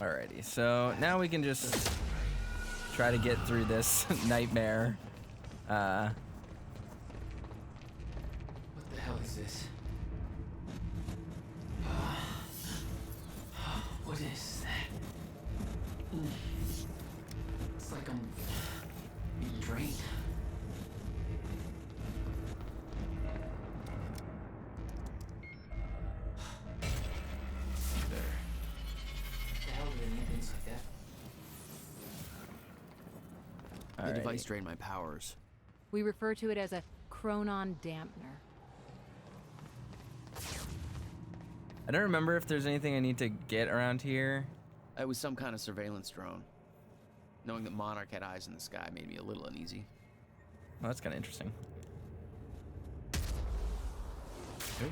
Alrighty, so now we can just try to get through this nightmare. What the hell is this? What is that? It's like I'm being drained. There. What the hell do they need things like that? The Alrighty. device drained my powers. We refer to it as a chronon dampener. I don't remember if there's anything I need to get around here. It was some kind of surveillance drone. Knowing that Monarch had eyes in the sky made me a little uneasy. Well, that's kind of interesting. Oop.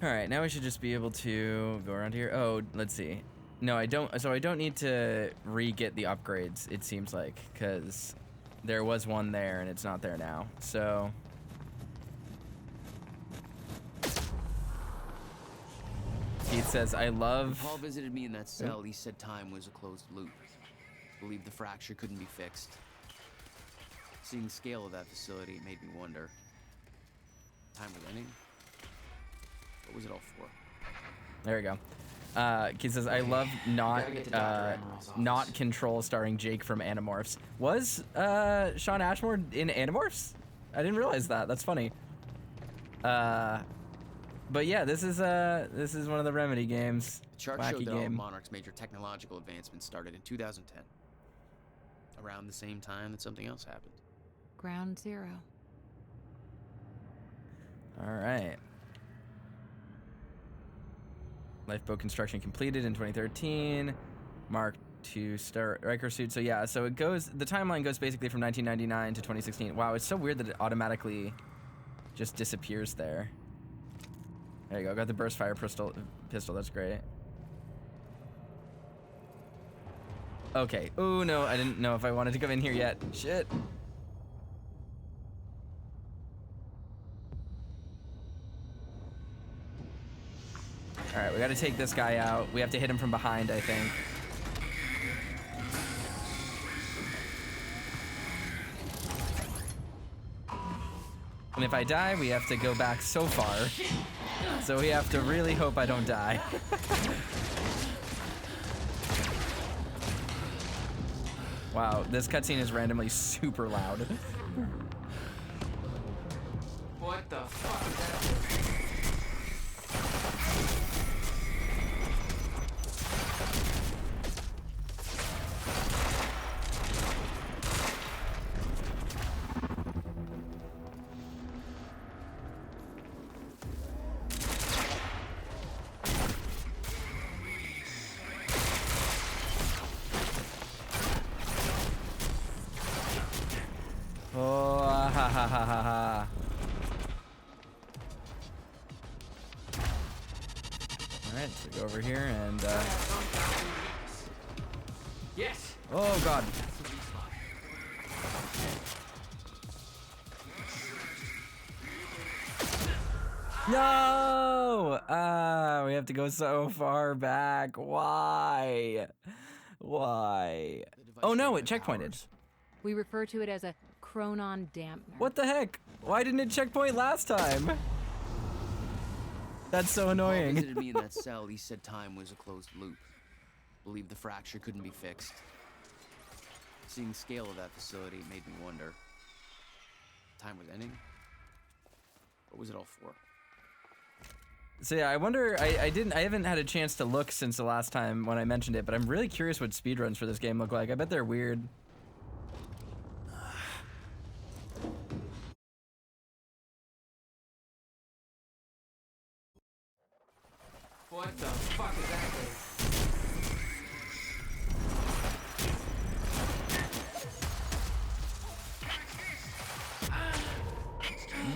All right, now we should just be able to go around here. Oh, let's see. No, I don't. So I don't need to re-get the upgrades, it seems like, because there was one there and it's not there now. So Keith says, I love... When Paul visited me in that cell, he said time was a closed loop. Believed the fracture couldn't be fixed. Seeing the scale of that facility made me wonder. Time was ending? What was it all for? There we go. Keith says, I love not Control starring Jake from Animorphs. Was Shawn Ashmore in Animorphs? I didn't realize that. That's funny. But yeah, this is one of the Remedy games. The chart Wacky showed that all of game. Monarch's major technological advancements started in 2010. Around the same time that something else happened. Ground zero. All right. Lifeboat construction completed in 2013. Mark II Riker suit. So yeah, so it goes. The timeline goes basically from 1999 to 2016. Wow, it's so weird that it automatically just disappears there. There you go. Got the burst fire pistol. That's great. Okay. Oh no, I didn't know if I wanted to come in here yet. Shit. All right, we got to take this guy out. We have to hit him from behind, I think. And if I die, we have to go back so far. So we have to really hope I don't die. Wow, this cutscene is randomly super loud. What the fuck is that? Oh, ha ha ha ha ha. Alright, so go over here and, Yes. oh god. No! We have to go so far back. Why? Why? Oh no, it checkpointed. We refer to it as a chronon dampener. What the heck? Why didn't it checkpoint last time? That's so Paul annoying. visited me in that cell, he said time was a closed loop. Believed the fracture couldn't be fixed. Seeing the scale of that facility made me wonder. Time was ending? What was it all for? So yeah, I wonder, I haven't had a chance to look since the last time when I mentioned it, but I'm really curious what speedruns for this game look like. I bet they're weird. What the fuck is that thing?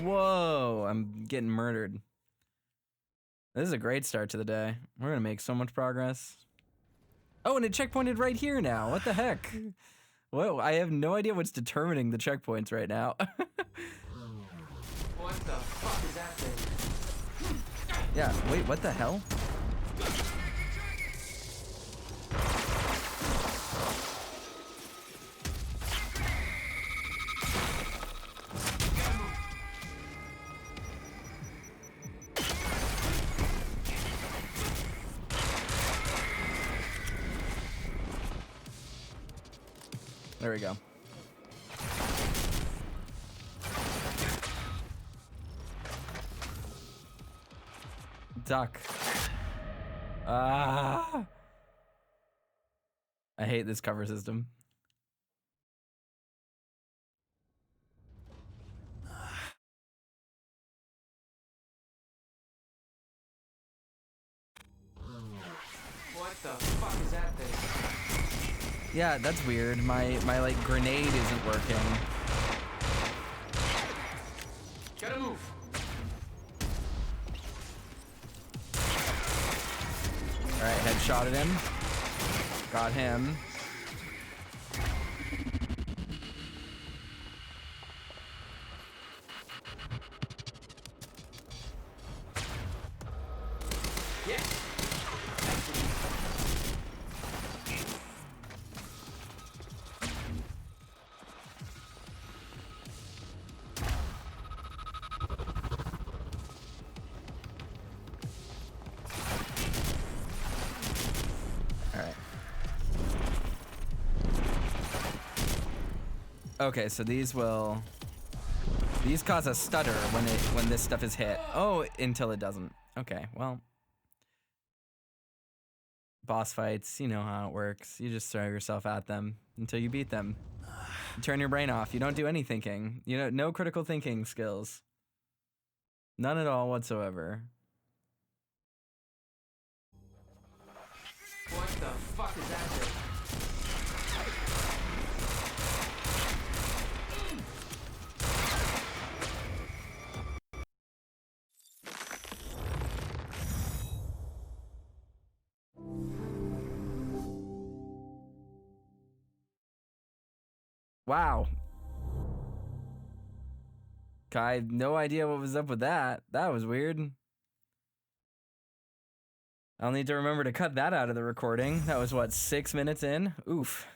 Whoa, I'm getting murdered. This is a great start to the day. We're gonna make so much progress. Oh, and it checkpointed right here now. What the heck? Whoa, I have no idea what's determining the checkpoints right now. What the fuck is that thing? Yeah, wait, what the hell? There we go. Duck. Ah. I hate this cover system. What the fuck is that thing? Yeah, that's weird. My like grenade isn't working. Gotta move. All right, headshotted him. Got him. Yeah. All right. Okay, so these cause a stutter when this stuff is hit. Oh, until it doesn't. Okay, well. Boss fights, you know how it works. You just throw yourself at them until you beat them. You turn your brain off. You don't do any thinking. You know, no critical thinking skills. None at all whatsoever. What the fuck is that thing? Wow. I had no idea what was up with that. That was weird. I'll need to remember to cut that out of the recording. That was what, 6 minutes in? Oof.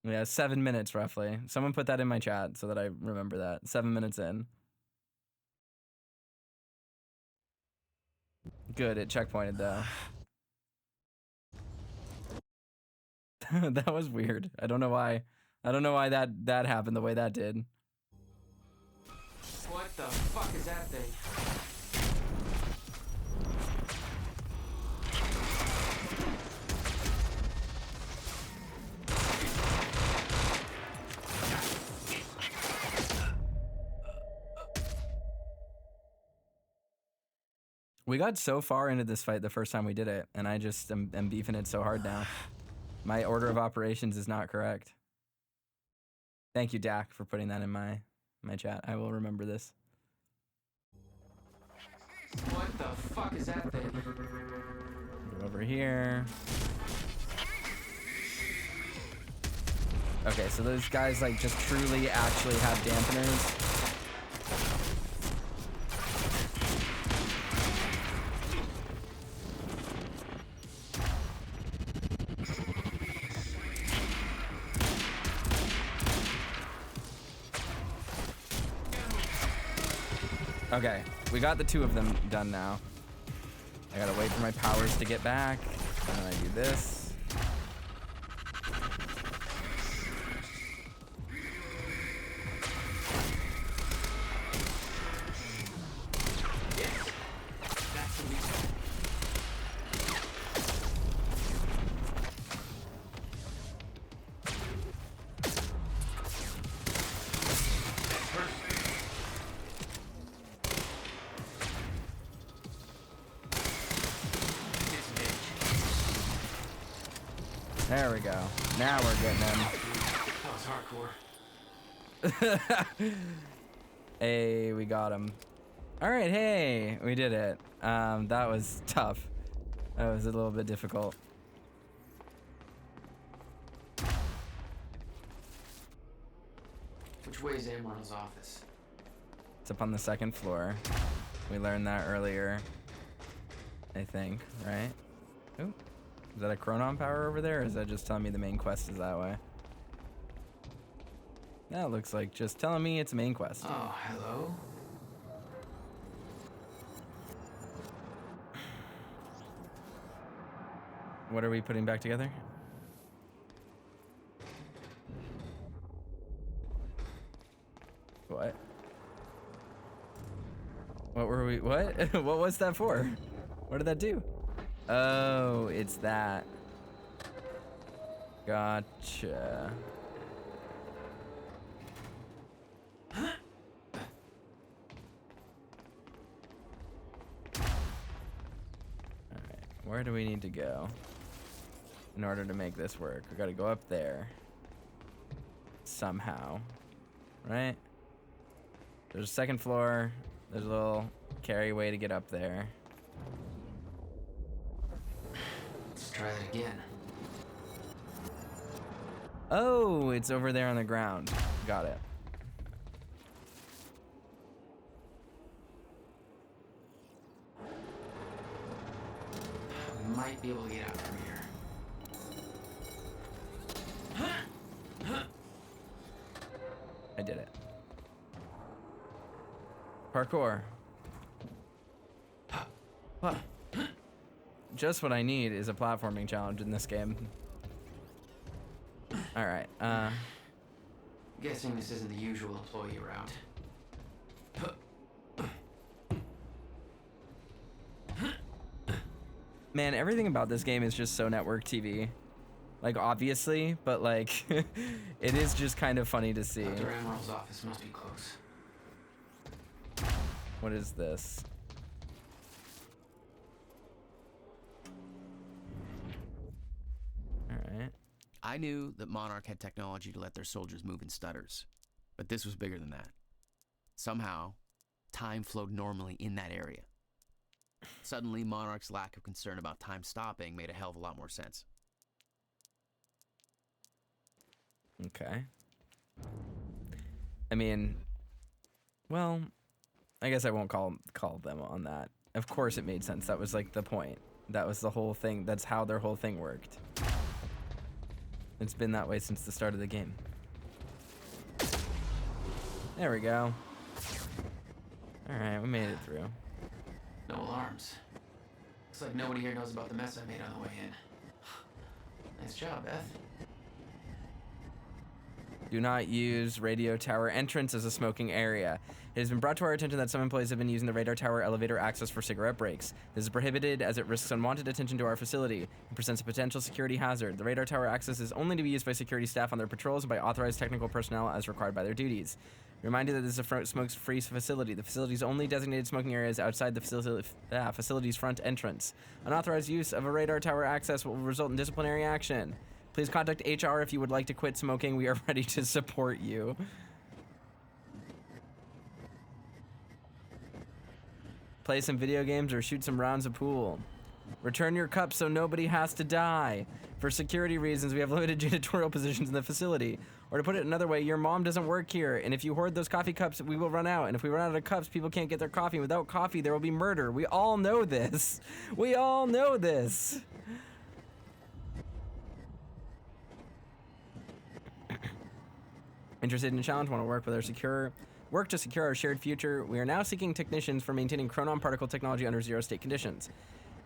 Yeah, 7 minutes roughly. Someone put that in my chat so that I remember that. 7 minutes in. Good, it checkpointed though. That was weird. I don't know why. I don't know why that happened the way that did. What the fuck is that thing? We got so far into this fight the first time we did it, and I just am beefing it so hard now. My order of operations is not correct. Thank you, Dak, for putting that in my chat. I will remember this. What the fuck is that thing? Go over here. Okay, so those guys like just truly actually have dampeners. Okay, we got the 2 of them done now. I gotta wait for my powers to get back, and then I do this. That's the weak. There we go. Now we're getting them. That was hardcore. Hey, we got him. All right, hey, we did it. That was tough. That was a little bit difficult. Which way is Amron's office? It's up on the 2nd floor. We learned that earlier, I think, right? Ooh. Is that a Chronon power over there, or is that just telling me the main quest is that way? That looks like just telling me it's a main quest. Oh, hello? What are we putting back together? What? What were we, what? What was that for? What did that do? Oh, it's that. Gotcha. Alright, where do we need to go in order to make this work? We gotta go up there. Somehow. Right? There's a second floor. There's a little carry way to get up there. Let's try that again. Oh, it's over there on the ground. Got it. We might be able to get out from here. I did it. Parkour. Huh. Just what I need is a platforming challenge in this game. Alright, Guessing this isn't the usual employee route. man, everything about this game is just so network TV. Like, obviously, but like, it is just kind of funny to see. Dr. Emerald's office must be close. What is this? Alright. I knew that Monarch had technology to let their soldiers move in stutters, but this was bigger than that. Somehow, time flowed normally in that area. Suddenly, Monarch's lack of concern about time stopping made a hell of a lot more sense. Okay. I mean, well, I guess I won't call them on that. Of course it made sense. That was like the point. That was the whole thing. That's how their whole thing worked. It's been that way since the start of the game. There we go. Alright, we made it through. No alarms. Looks like nobody here knows about the mess I made on the way in. Nice job, Beth. Do not use radio tower entrance as a smoking area. It has been brought to our attention that some employees have been using the radar tower elevator access for cigarette breaks. This is prohibited as it risks unwanted attention to our facility and presents a potential security hazard. The radar tower access is only to be used by security staff on their patrols and by authorized technical personnel as required by their duties. Reminded that this is a smoke-free facility. The facility's only designated smoking area is outside the facility's front entrance. Unauthorized use of a radar tower access will result in disciplinary action. Please contact HR if you would like to quit smoking. We are ready to support you. Play some video games or shoot some rounds of pool. Return your cups so nobody has to die. For security reasons, we have limited janitorial positions in the facility. Or to put it another way, your mom doesn't work here, and if you hoard those coffee cups, we will run out. And if we run out of cups, people can't get their coffee. Without coffee, there will be murder. We all know this. We all know this. Interested in a challenge? Want to work to secure our shared future? We are now seeking technicians for maintaining chronon particle technology under zero state conditions.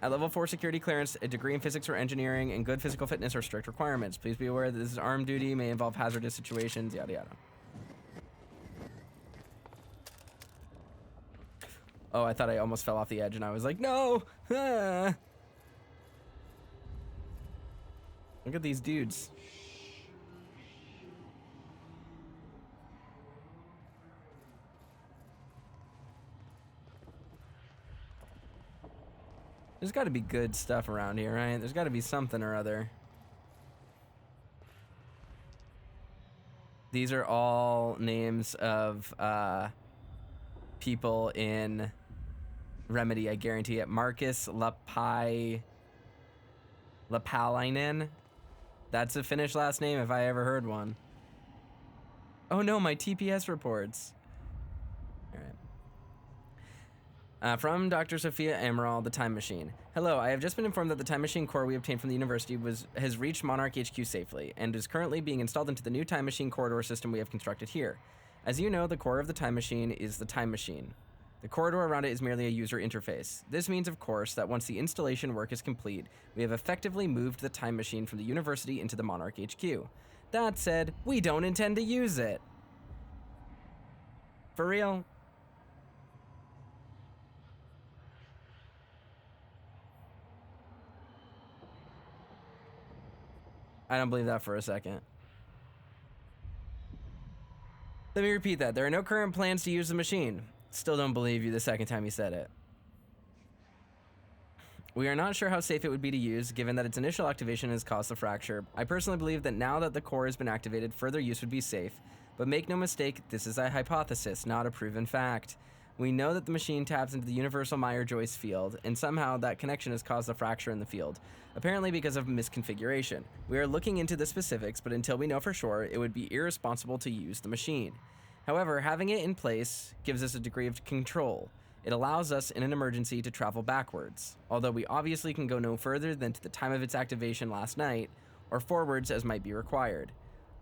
At level 4 security clearance, a degree in physics or engineering, and good physical fitness are strict requirements. Please be aware that this is armed duty, may involve hazardous situations, yada yada. Oh, I thought I almost fell off the edge and I was like, no! Ah. Look at these dudes. There's got to be good stuff around here, right? There's got to be something or other. These are all names of people in Remedy, I guarantee it. Marcus Lapalainen. That's a Finnish last name if I ever heard one. Oh no, my TPS reports. From Dr. Sophia Amaral, the Time Machine. Hello, I have just been informed that the Time Machine core we obtained from the university has reached Monarch HQ safely, and is currently being installed into the new Time Machine corridor system we have constructed here. As you know, the core of the Time Machine is the Time Machine. The corridor around it is merely a user interface. This means, of course, that once the installation work is complete, we have effectively moved the time machine from the university into the Monarch HQ. That said, we don't intend to use it. For real? I don't believe that for a second. Let me repeat that. There are no current plans to use the machine. Still don't believe you the second time you said it. We are not sure how safe it would be to use, given that its initial activation has caused the fracture. I personally believe that now that the core has been activated, further use would be safe. But make no mistake, this is a hypothesis, not a proven fact. We know that the machine taps into the universal Meyer-Joyce field, and somehow that connection has caused a fracture in the field, apparently because of misconfiguration. We are looking into the specifics, but until we know for sure, it would be irresponsible to use the machine. However, having it in place gives us a degree of control. It allows us, in an emergency, to travel backwards, although we obviously can go no further than to the time of its activation last night, or forwards as might be required.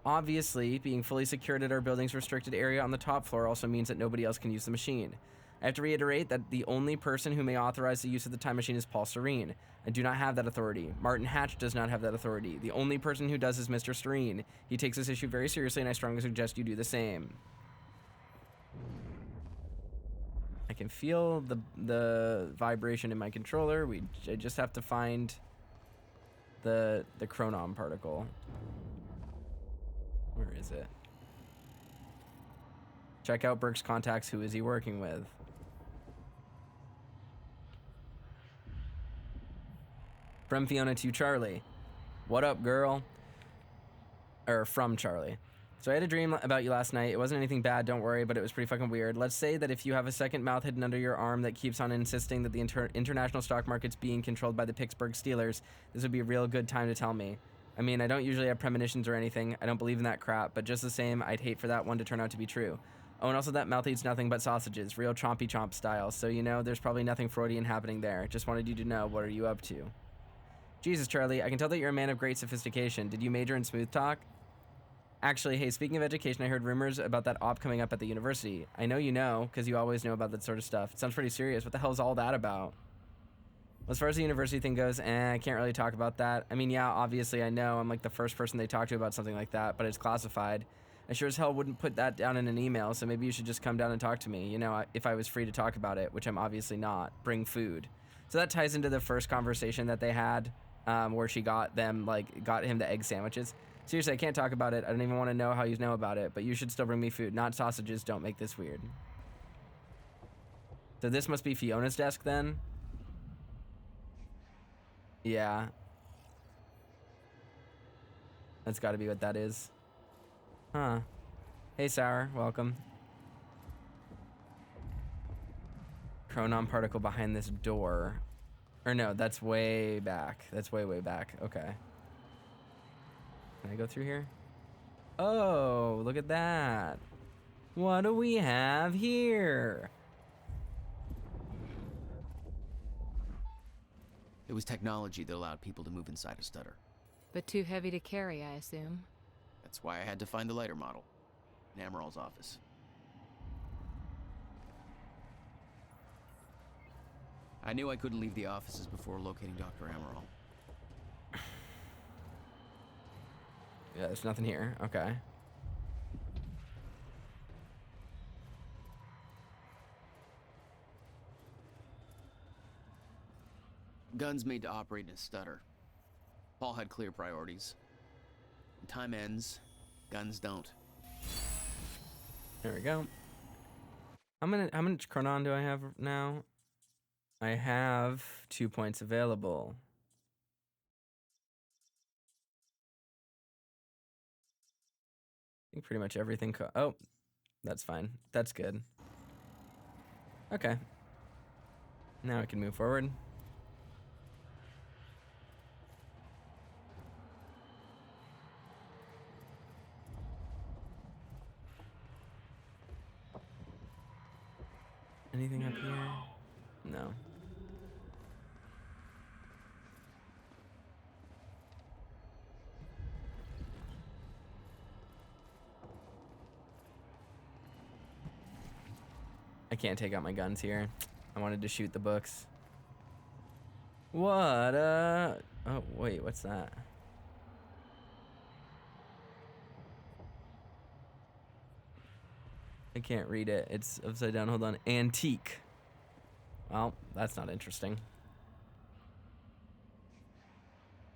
Obviously, being fully secured at our building's restricted area on the top floor also means that nobody else can use the machine. I have to reiterate that the only person who may authorize the use of the time machine is Paul Serene. I do not have that authority. Martin Hatch does not have that authority. The only person who does is Mr. Serene. He takes this issue very seriously, and I strongly suggest you do the same. I can feel the vibration in my controller. I just have to find the chronon particle. Where is it? Check out Burke's contacts. Who is he working with? From Fiona to Charlie. What up, girl? Or from Charlie. So I had a dream about you last night. It wasn't anything bad, don't worry, but it was pretty fucking weird. Let's say that if you have a second mouth hidden under your arm that keeps on insisting that the international stock market's being controlled by the Pittsburgh Steelers, this would be a real good time to tell me. I mean, I don't usually have premonitions or anything. I don't believe in that crap, but just the same, I'd hate for that one to turn out to be true. Oh, and also that mouth eats nothing but sausages, real chompy chomp style, so you know, there's probably nothing Freudian happening there. Just wanted you to know, what are you up to? Jesus, Charlie, I can tell that you're a man of great sophistication. Did you major in smooth talk? Actually, hey, speaking of education, I heard rumors about that op coming up at the university. I know you know, because you always know about that sort of stuff. It sounds pretty serious. What the hell is all that about? As far as the university thing goes, I can't really talk about that. I mean, yeah, obviously I know I'm like the first person they talk to about something like that, but it's classified. I sure as hell wouldn't put that down in an email, so maybe you should just come down and talk to me, you know, if I was free to talk about it, which I'm obviously not. Bring food. So that ties into the first conversation that they had, where she got him the egg sandwiches. Seriously, I can't talk about it. I don't even want to know how you know about it, but you should still bring me food. Not sausages. Don't make this weird. So this must be Fiona's desk then? Yeah. That's got to be what that is. Huh. Hey, Sour. Welcome. Chronon particle behind this door. Or no, that's way back. That's way, way back. Okay. Can I go through here? Oh, look at that. What do we have here? It was technology that allowed people to move inside a stutter. But too heavy to carry, I assume. That's why I had to find the lighter model in Amaril's office. I knew I couldn't leave the offices before locating Dr. Amaral. Yeah, there's nothing here. Okay. Guns made to operate in a stutter. Paul had clear priorities. When time ends, guns don't. There we go. How much chronon do I have now? I have 2 points available. I think pretty much everything. Oh, that's fine. That's good. Okay. Now I can move forward. Anything up here? No. I can't take out my guns here. I wanted to shoot the books. What, oh, wait, what's that? I can't read it. It's upside down. Hold on. Antique. Well, that's not interesting.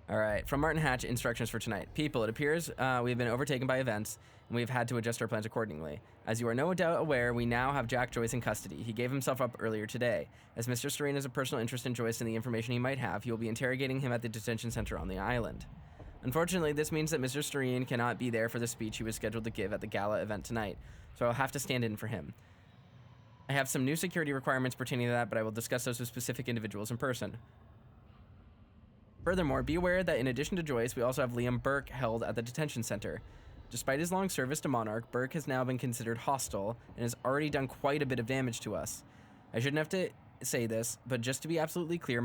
All right. From Martin Hatch, instructions for tonight. People, it appears we have been overtaken by events, and we've had to adjust our plans accordingly. As you are no doubt aware, we now have Jack Joyce in custody. He gave himself up earlier today. As Mr. Serene has a personal interest in Joyce and the information he might have, he will be interrogating him at the detention center on the island. Unfortunately, this means that Mr. Serene cannot be there for the speech he was scheduled to give at the gala event tonight, so I'll have to stand in for him. I have some new security requirements pertaining to that, but I will discuss those with specific individuals in person. Furthermore, be aware that in addition to Joyce, we also have Liam Burke held at the detention center. Despite his long service to Monarch, Burke has now been considered hostile and has already done quite a bit of damage to us. I shouldn't have to say this, but just to be absolutely clear,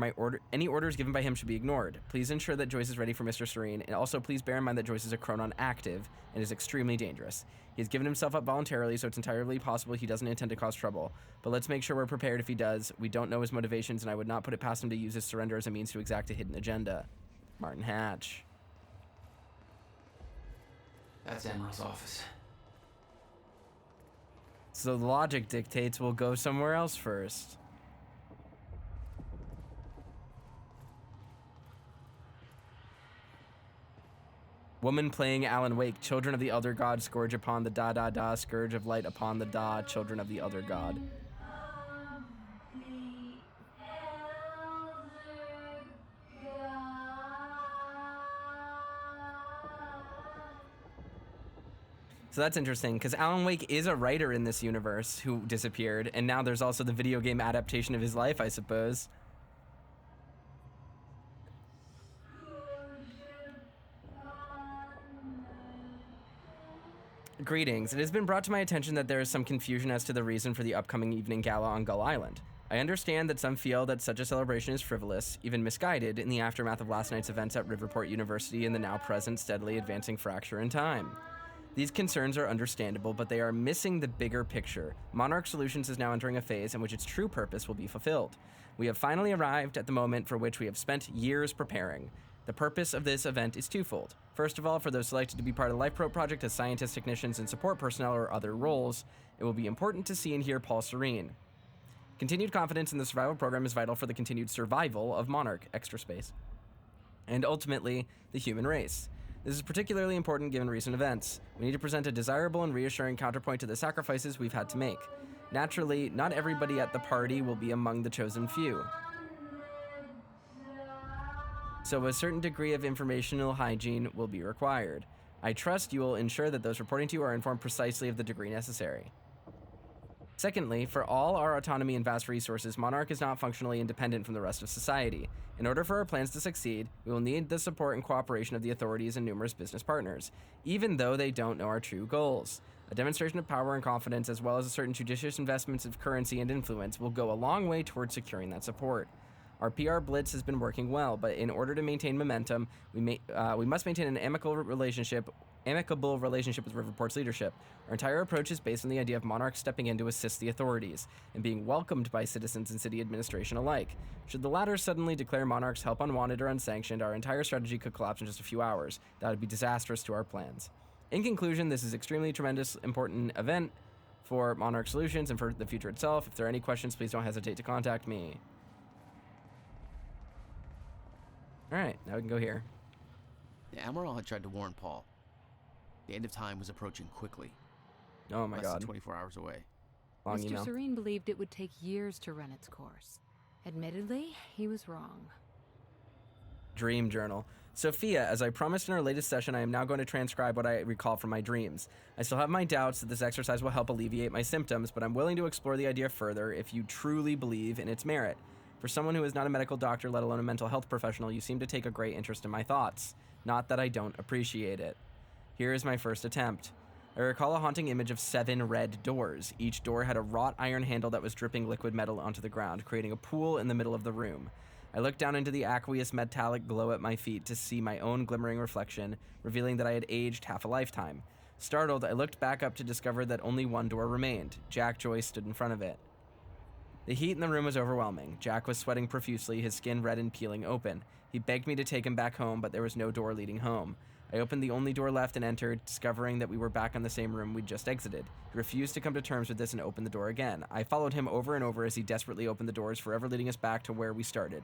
any orders given by him should be ignored. Please ensure that Joyce is ready for Mr. Serene, and also please bear in mind that Joyce is a Chronon active and is extremely dangerous. He has given himself up voluntarily, so it's entirely possible he doesn't intend to cause trouble. But let's make sure we're prepared if he does. We don't know his motivations, and I would not put it past him to use his surrender as a means to exact a hidden agenda. Martin Hatch. That's Emerald's office. So the logic dictates we'll go somewhere else first. Woman playing Alan Wake. Children of the Elder God, scourge upon the da-da-da, scourge of light upon the da, children of the Elder God. So that's interesting, because Alan Wake is a writer in this universe who disappeared, and now there's also the video game adaptation of his life, I suppose. Greetings. It has been brought to my attention that there is some confusion as to the reason for the upcoming evening gala on Gull Island. I understand that some feel that such a celebration is frivolous, even misguided, in the aftermath of last night's events at Riverport University and the now present steadily advancing fracture in time. These concerns are understandable, but they are missing the bigger picture. Monarch Solutions is now entering a phase in which its true purpose will be fulfilled. We have finally arrived at the moment for which we have spent years preparing. The purpose of this event is twofold. First of all, for those selected to be part of the Lifeboat Project as scientists, technicians, and support personnel or other roles, it will be important to see and hear Paul Serene. Continued confidence in the survival program is vital for the continued survival of Monarch, extra space, and ultimately, the human race. This is particularly important given recent events. We need to present a desirable and reassuring counterpoint to the sacrifices we've had to make. Naturally, not everybody at the party will be among the chosen few. So a certain degree of informational hygiene will be required. I trust you will ensure that those reporting to you are informed precisely of the degree necessary. Secondly, for all our autonomy and vast resources, Monarch is not functionally independent from the rest of society. In order for our plans to succeed, we will need the support and cooperation of the authorities and numerous business partners, even though they don't know our true goals. A demonstration of power and confidence, as well as a certain judicious investments of currency and influence, will go a long way towards securing that support. Our PR blitz has been working well, but in order to maintain momentum, we must maintain an amicable relationship with Riverport's leadership. Our entire approach is based on the idea of Monarch stepping in to assist the authorities and being welcomed by citizens and city administration alike. Should the latter suddenly declare Monarch's help unwanted or unsanctioned, our entire strategy could collapse in just a few hours. That would be disastrous to our plans. In conclusion, this is extremely tremendous, important event for Monarch Solutions and for the future itself. If there are any questions, please don't hesitate to contact me. All right, now we can go here. The Admiral had tried to warn Paul. The end of time was approaching quickly. Oh my Less god. than 24 hours away. Long Mr. email. Serene believed it would take years to run its course. Admittedly, he was wrong. Dream journal. Sophia, as I promised in our latest session, I am now going to transcribe what I recall from my dreams. I still have my doubts that this exercise will help alleviate my symptoms, but I'm willing to explore the idea further if you truly believe in its merit. For someone who is not a medical doctor, let alone a mental health professional, you seem to take a great interest in my thoughts. Not that I don't appreciate it. Here is my first attempt. I recall a haunting image of 7 red doors. Each door had a wrought iron handle that was dripping liquid metal onto the ground, creating a pool in the middle of the room. I looked down into the aqueous metallic glow at my feet to see my own glimmering reflection, revealing that I had aged half a lifetime. Startled, I looked back up to discover that only one door remained. Jack Joyce stood in front of it. The heat in the room was overwhelming. Jack was sweating profusely, his skin red and peeling open. He begged me to take him back home, but there was no door leading home. I opened the only door left and entered, discovering that we were back in the same room we'd just exited. He refused to come to terms with this and opened the door again. I followed him over and over as he desperately opened the doors, forever leading us back to where we started.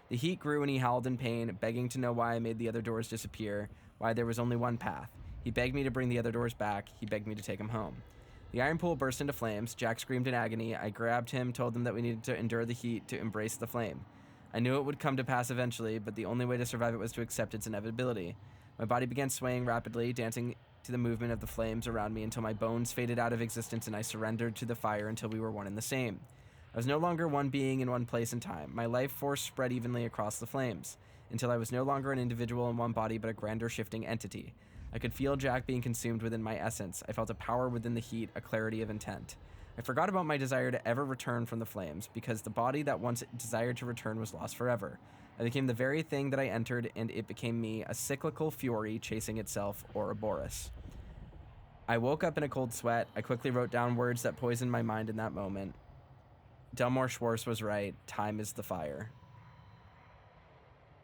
The heat grew and he howled in pain, begging to know why I made the other doors disappear, why there was only one path. He begged me to bring the other doors back. He begged me to take him home. The iron pool burst into flames. Jack screamed in agony. I grabbed him, told them that we needed to endure the heat to embrace the flame. I knew it would come to pass eventually, but the only way to survive it was to accept its inevitability. My body began swaying rapidly, dancing to the movement of the flames around me until my bones faded out of existence and I surrendered to the fire until we were one and the same. I was no longer one being in one place and time. My life force spread evenly across the flames, until I was no longer an individual in one body but a grander shifting entity. I could feel Jack being consumed within my essence. I felt a power within the heat, a clarity of intent. I forgot about my desire to ever return from the flames, because the body that once desired to return was lost forever. I became the very thing that I entered, and it became me, a cyclical fury chasing itself, Ouroboros. I woke up in a cold sweat. I quickly wrote down words that poisoned my mind in that moment. Delmore Schwartz was right. Time is the fire.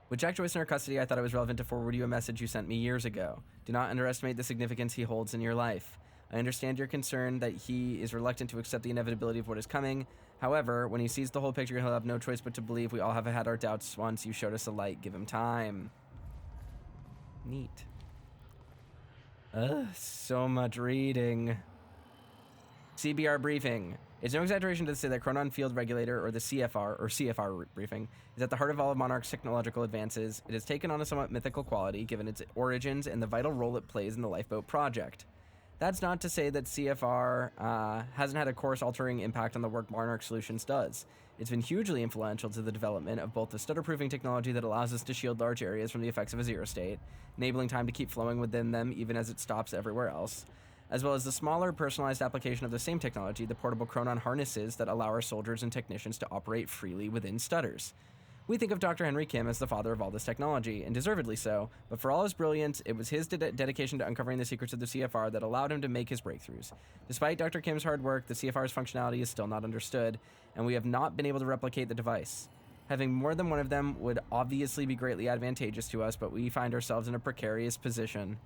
With Jack Joyce in our custody, I thought it was relevant to forward you a message you sent me years ago. Do not underestimate the significance he holds in your life. I understand your concern that he is reluctant to accept the inevitability of what is coming. However, when he sees the whole picture, he'll have no choice but to believe we all have had our doubts once. You showed us a light. Give him time. Neat. So much reading. CBR briefing. It's no exaggeration to say that Chronon Field Regulator, or the CFR briefing, is at the heart of all of Monarch's technological advances. It has taken on a somewhat mythical quality, given its origins and the vital role it plays in the Lifeboat project. That's not to say that CFR hasn't had a course-altering impact on the work Monarch Solutions does. It's been hugely influential to the development of both the stutter-proofing technology that allows us to shield large areas from the effects of a zero state, enabling time to keep flowing within them even as it stops everywhere else, as well as the smaller, personalized application of the same technology, the portable Chronon harnesses that allow our soldiers and technicians to operate freely within stutters. We think of Dr. Henry Kim as the father of all this technology, and deservedly so, but for all his brilliance, it was his dedication to uncovering the secrets of the CFR that allowed him to make his breakthroughs. Despite Dr. Kim's hard work, the CFR's functionality is still not understood, and we have not been able to replicate the device. Having more than one of them would obviously be greatly advantageous to us, but we find ourselves in a precarious position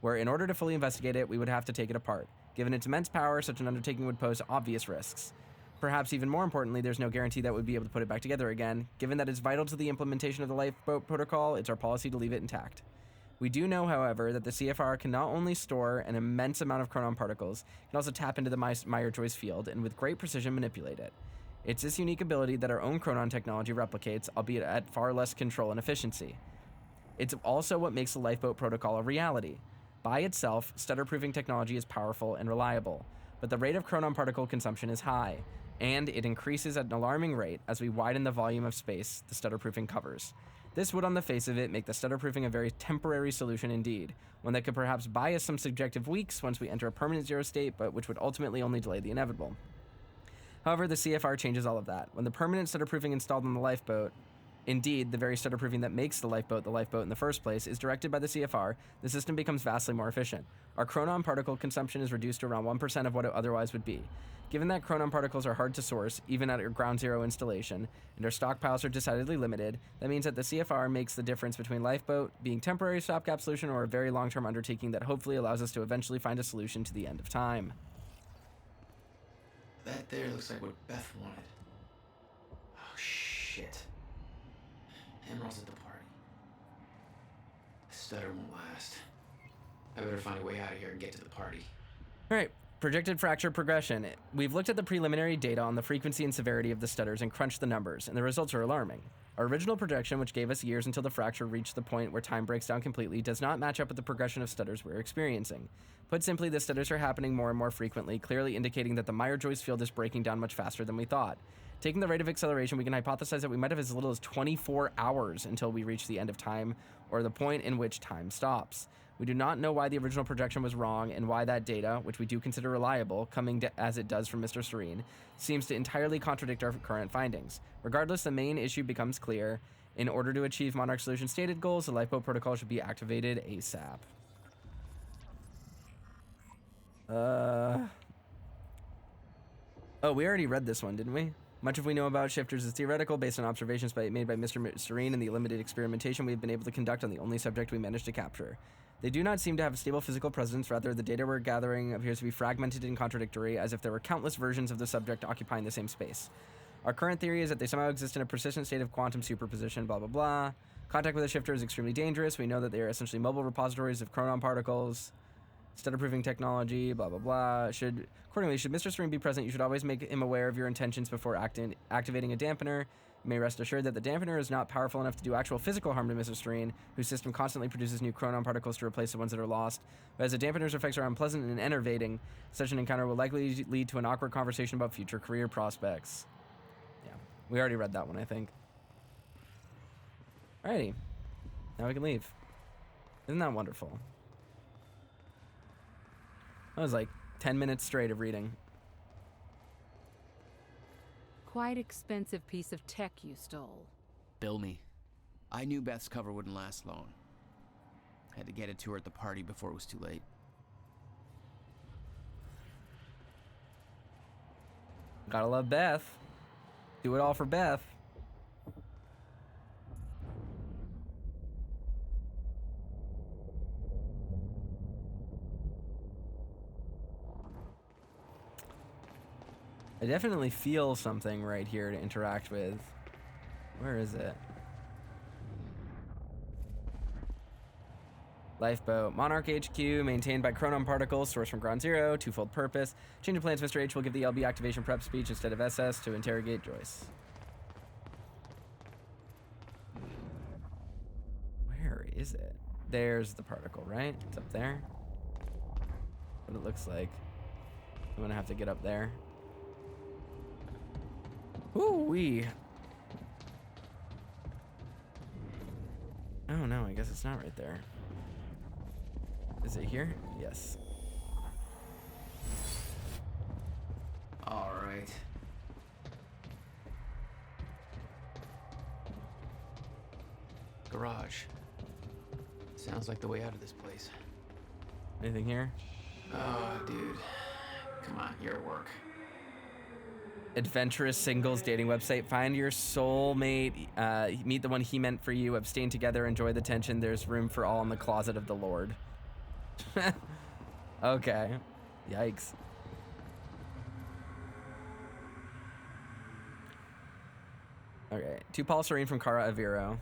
where in order to fully investigate it, we would have to take it apart. Given its immense power, such an undertaking would pose obvious risks. Perhaps even more importantly, there's no guarantee that we'd be able to put it back together again. Given that it's vital to the implementation of the Lifeboat Protocol, it's our policy to leave it intact. We do know, however, that the CFR can not only store an immense amount of Chronon particles, it can also tap into the Meyer-Joyce field and with great precision manipulate it. It's this unique ability that our own Chronon technology replicates, albeit at far less control and efficiency. It's also what makes the Lifeboat Protocol a reality. By itself, stutter-proofing technology is powerful and reliable, but the rate of Chronon particle consumption is high, and it increases at an alarming rate as we widen the volume of space the stutter-proofing covers. This would, on the face of it, make the stutter-proofing a very temporary solution indeed, one that could perhaps buy us some subjective weeks once we enter a permanent zero state, but which would ultimately only delay the inevitable. However, the CFR changes all of that. When the permanent stutter-proofing installed on the lifeboat, indeed, the very stutter-proofing that makes the lifeboat in the first place, is directed by the CFR, the system becomes vastly more efficient. Our Chronon particle consumption is reduced to around 1% of what it otherwise would be. Given that Chronon particles are hard to source, even at your ground zero installation, and our stockpiles are decidedly limited, that means that the CFR makes the difference between Lifeboat being temporary stopgap solution or a very long-term undertaking that hopefully allows us to eventually find a solution to the end of time. That there looks like what Beth wanted. Oh, shit. Emerald's at the party. The stutter won't last. I better find a way out of here and get to the party. Alright, projected fracture progression. We've looked at the preliminary data on the frequency and severity of the stutters and crunched the numbers, and the results are alarming. Our original projection, which gave us years until the fracture reached the point where time breaks down completely, does not match up with the progression of stutters we're experiencing. Put simply, the stutters are happening more and more frequently, clearly indicating that the Meyer-Joyce field is breaking down much faster than we thought. Taking the rate of acceleration, we can hypothesize that we might have as little as 24 hours until we reach the end of time, or the point in which time stops. We do not know why the original projection was wrong, and why that data, which we do consider reliable, coming as it does from Mr. Serene, seems to entirely contradict our current findings. Regardless, the main issue becomes clear. In order to achieve Monarch Solutions' stated goals, the Lifeboat Protocol should be activated ASAP. Oh, we already read this one, didn't we? Much of we know about shifters is theoretical, based on observations made by Mr. Serene and the limited experimentation we've been able to conduct on the only subject we managed to capture. They do not seem to have a stable physical presence. Rather, the data we're gathering appears to be fragmented and contradictory, as if there were countless versions of the subject occupying the same space. Our current theory is that they somehow exist in a persistent state of quantum superposition, blah, blah, blah. Contact with a shifter is extremely dangerous. We know that they are essentially mobile repositories of chronon particles. Stutter-proofing technology, blah, blah, blah. Accordingly, should Mr. Serene be present, you should always make him aware of your intentions before activating a dampener. You may rest assured that the dampener is not powerful enough to do actual physical harm to Mr. Serene, whose system constantly produces new chronon particles to replace the ones that are lost. But as the dampener's effects are unpleasant and enervating, such an encounter will likely lead to an awkward conversation about future career prospects. Yeah, we already read that one, I think. Alrighty, now we can leave. Isn't that wonderful? That was like 10 minutes straight of reading. Quite expensive piece of tech you stole. Bill me. I knew Beth's cover wouldn't last long. Had to get it to her at the party before it was too late. Gotta love Beth. Do it all for Beth. I definitely feel something right here to interact with. Where is it? Lifeboat. Monarch HQ, maintained by chronon particles, sourced from Ground Zero, twofold purpose. Change of plans, Mr. H will give the LB activation prep speech instead of SS to interrogate Joyce. Where is it? There's the particle, right? It's up there. What it looks like. I'm gonna have to get up there. Ooh-wee. Oh no, I guess it's not right there. Is it here? Yes. All right. Garage. Sounds like the way out of this place. Anything here? Oh, dude. Come on, your work. Adventurous singles dating website. Find your soulmate. Meet the one he meant for you. Abstain together. Enjoy the tension. There's room for all in the closet of the Lord. Okay. Yikes. Okay. To Paul Serene from Kara Aviro.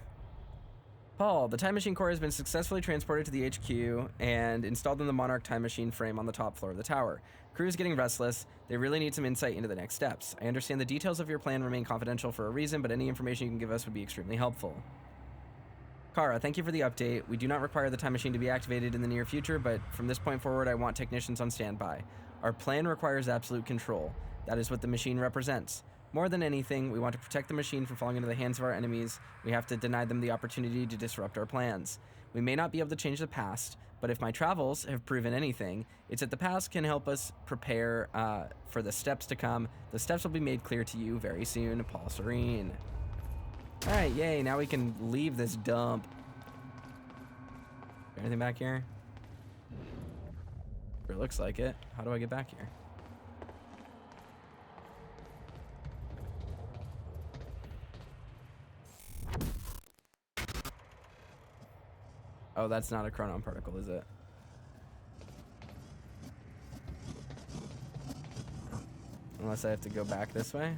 Paul, the time machine core has been successfully transported to the HQ and installed in the Monarch time machine frame on the top floor of the tower. Crew is getting restless. They really need some insight into the next steps. I understand the details of your plan remain confidential for a reason, but any information you can give us would be extremely helpful. Kara, thank you for the update. We do not require the time machine to be activated in the near future, but from this point forward, I want technicians on standby. Our plan requires absolute control. That is what the machine represents. More than anything, we want to protect the machine from falling into the hands of our enemies. We have to deny them the opportunity to disrupt our plans. We may not be able to change the past, but if my travels have proven anything, it's that the past can help us prepare for the steps to come. The steps will be made clear to you very soon. Paul Serene. All right, yay, now we can leave this dump. Anything back here? It looks like it. How do I get back here? Oh, that's not a chronon particle, is it? Unless I have to go back this way.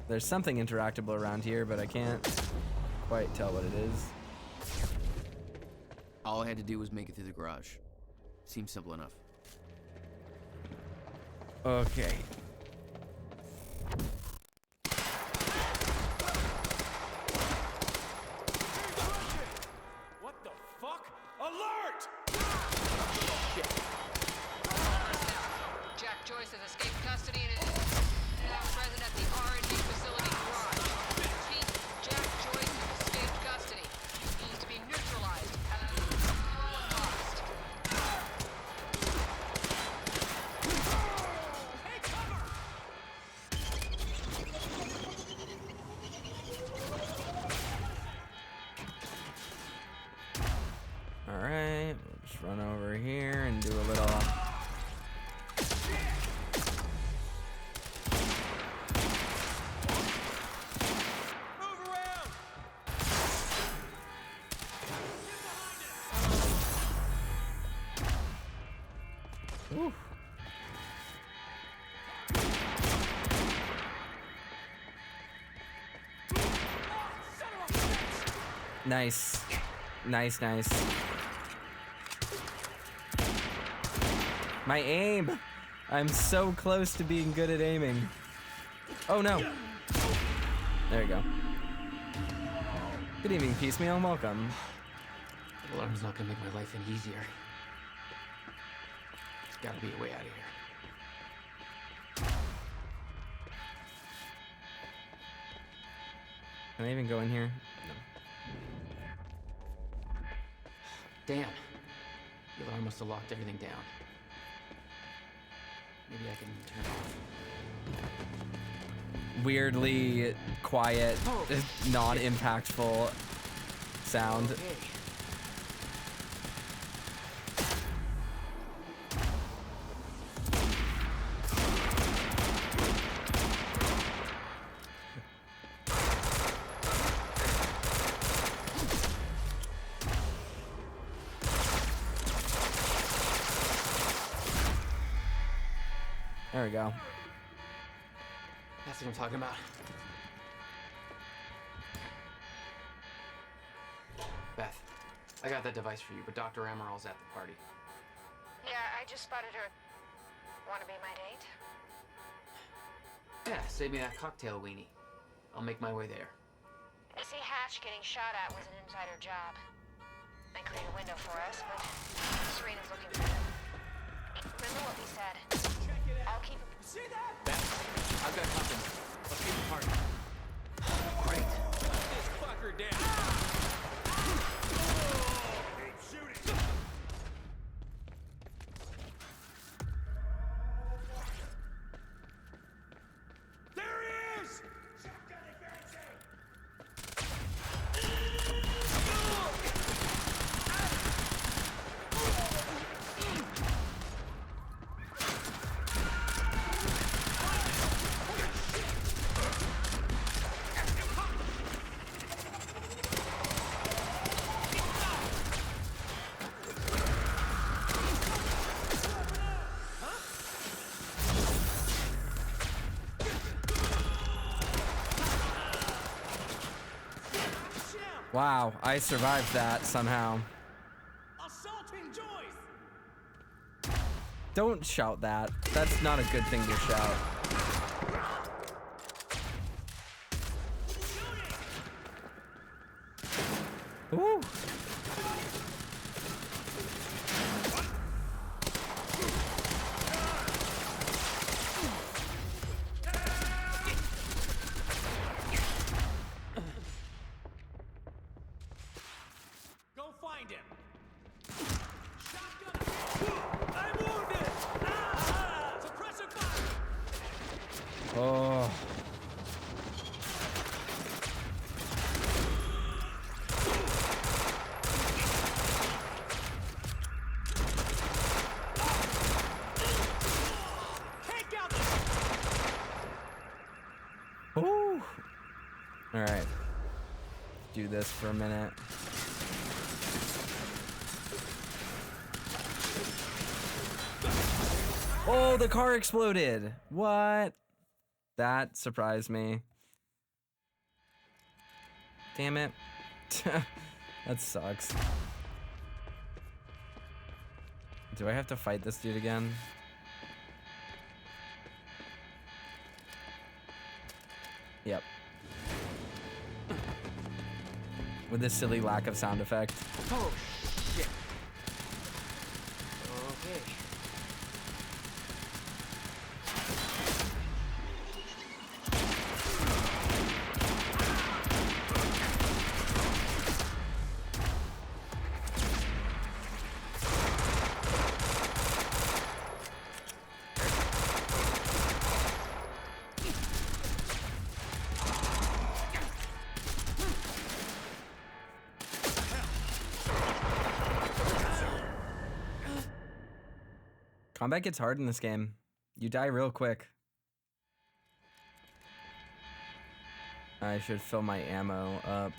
There's something interactable around here, but I can't quite tell what it is. All I had to do was make it through the garage. Seems simple enough. Okay. What the fuck? Alert! Jack Joyce has escaped custody and is now present at the R&D facility garage. Repeat, Jack Joyce has escaped custody. He is to be neutralized at all cost. Hey, cover! All right, we'll just run over here and do a little Ooh. Nice. Nice, nice. My aim! I'm so close to being good at aiming. Oh no. There you go. Good evening, Piecemeal. Welcome. The alarm's not gonna make my life any easier. There's gotta be a way out of here. Can I even go in here? No. Damn. The alarm must have locked everything down. Maybe I can turn it off. Weirdly quiet, non-impactful sound. Okay. There we go. That's what I'm talking about. Beth, I got that device for you, but Dr. Amaril's at the party. Yeah, I just spotted her. Wanna be my date? Yeah, save me that cocktail weenie. I'll make my way there. You see, Hatch getting shot at was an insider job. They cleared a window for us, but Serena's looking for them. Remember what we said? I'll keep it. See that? Beth, I've got company. Let's get the party. Great. This fucker down. Keep shooting. There he is! Shotgun advancing! Wow, I survived that somehow. Assaulting Joyce! Don't shout that. That's not a good thing to shout. Ooh. Go find him! Shotgun! I'm wounded! Ah! Suppressive fire! Oh. Take out the... Ooh. All right. Do this for a minute. Oh, the car exploded. What? That surprised me. Damn it. That sucks. Do I have to fight this dude again? Yep. With this silly lack of sound effect. Oh, shit. Okay. Combat gets hard in this game. You die real quick. I should fill my ammo up.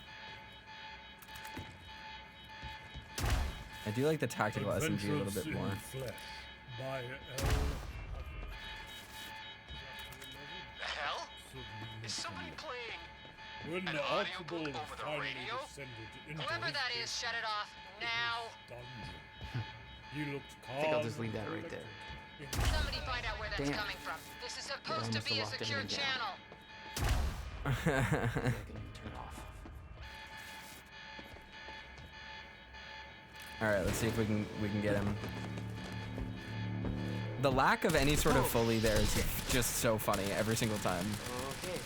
I do like the tactical SMG a little bit more. by Hell? Is somebody playing? when an the audiobook Archibald over the finally radio? descended into Whoever his that is, shut it off now. dungeon. He looked calm. I think I'll just leave that right there. Somebody find out where that's Damn. coming from. This is supposed to almost be a locked secure everything down. channel. I can turn it off. All right, let's see if we can get him. The lack of any sort of Foley there is just so funny every single time. Okay.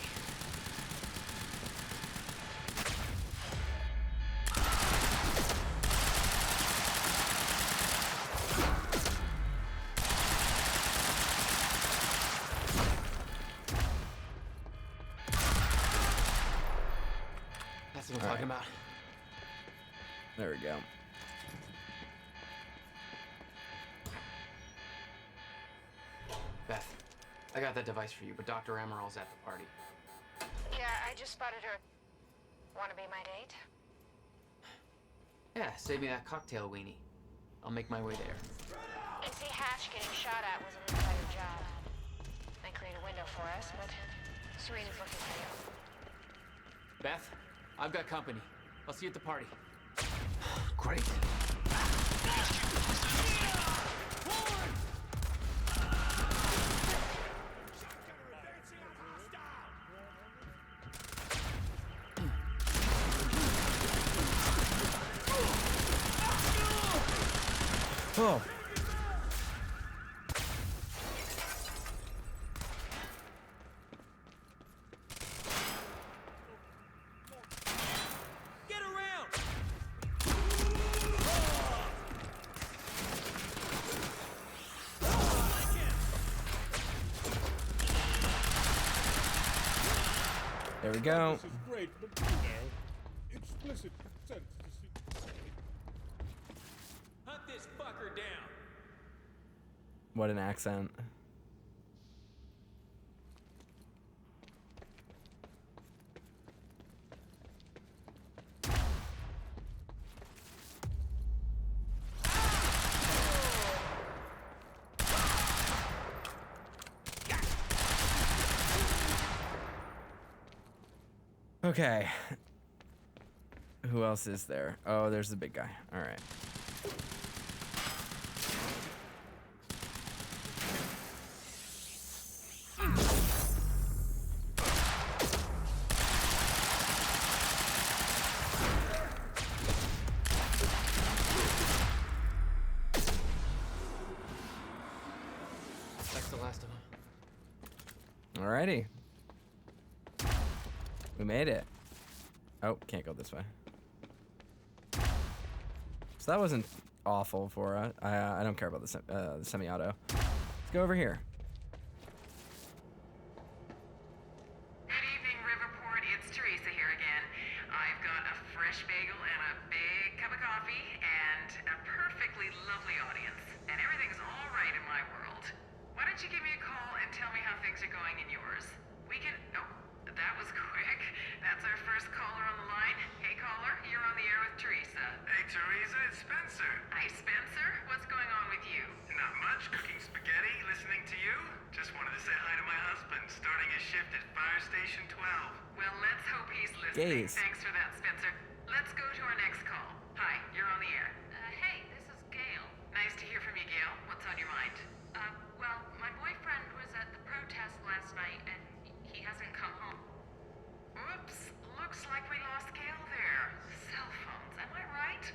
That's what I'm talking about. There we go. Beth, I got that device for you, but Dr. Amaril's at the party. Yeah, I just spotted her. Wanna be my date? Yeah, save me that cocktail weenie. I'll make my way there. You see, Hatch getting shot at was an insider job. Might create a window for us, but Serene is looking for you. Beth, I've got company. I'll see you at the party. Great. Oh. Get around! There we go. This is great, but you know, explicit consent is Hunt this fucker down. What an accent. Okay. Who else is there? Oh, there's the big guy. All right. That's the last of them. Alrighty. We made it. Oh, can't go this way. So that wasn't awful for us. I don't care about the semi-auto. Let's go over here. Good evening, Riverport. It's Teresa here again. I've got a fresh bagel and a big cup of coffee and a perfectly lovely audience. And everything's all right in my world. Why don't you give me a call and tell me how things are going in yours? We can... Oh, that was quick. That's our first caller on the line. Hey, caller, you're on the air with Teresa. Hey, Teresa, it's Spencer. Hi, Spencer. What's going on with you? Not much. Cooking spaghetti, listening to you. Just wanted to say hi to my husband, starting his shift at Fire Station 12. Well, let's hope he's listening. Gaze. Thanks for that, Spencer. Let's go to our next call. Hi, you're on the air. Hey, this is Gail. Nice to hear from you, Gail. What's on your mind? Well, my boyfriend was at the protest last night, and he hasn't come home. Oops, looks like we lost Gail there. Cell phones, am I right?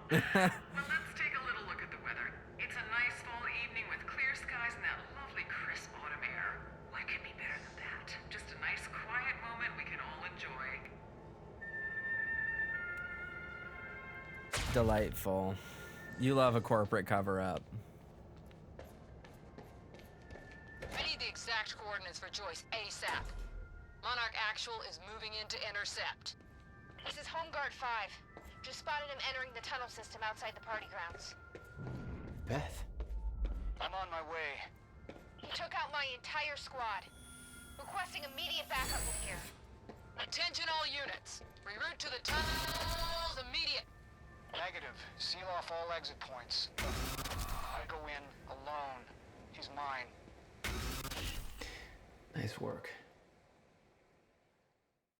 Well, let's take a little look at the weather. It's a nice fall evening with clear skies and that lovely crisp autumn air. What could be better than that? Just a nice quiet moment we can all enjoy. Delightful. You love a corporate cover-up. I need the exact coordinates for Joyce ASAP. Monarch Actual is moving in to intercept. This is Home Guard 5. Just spotted him entering the tunnel system outside the party grounds. Beth. I'm on my way. He took out my entire squad. Requesting immediate backup in here. Attention all units. Reroute to the tunnels immediate. Negative. Seal off all exit points. I go in alone. He's mine. Nice work.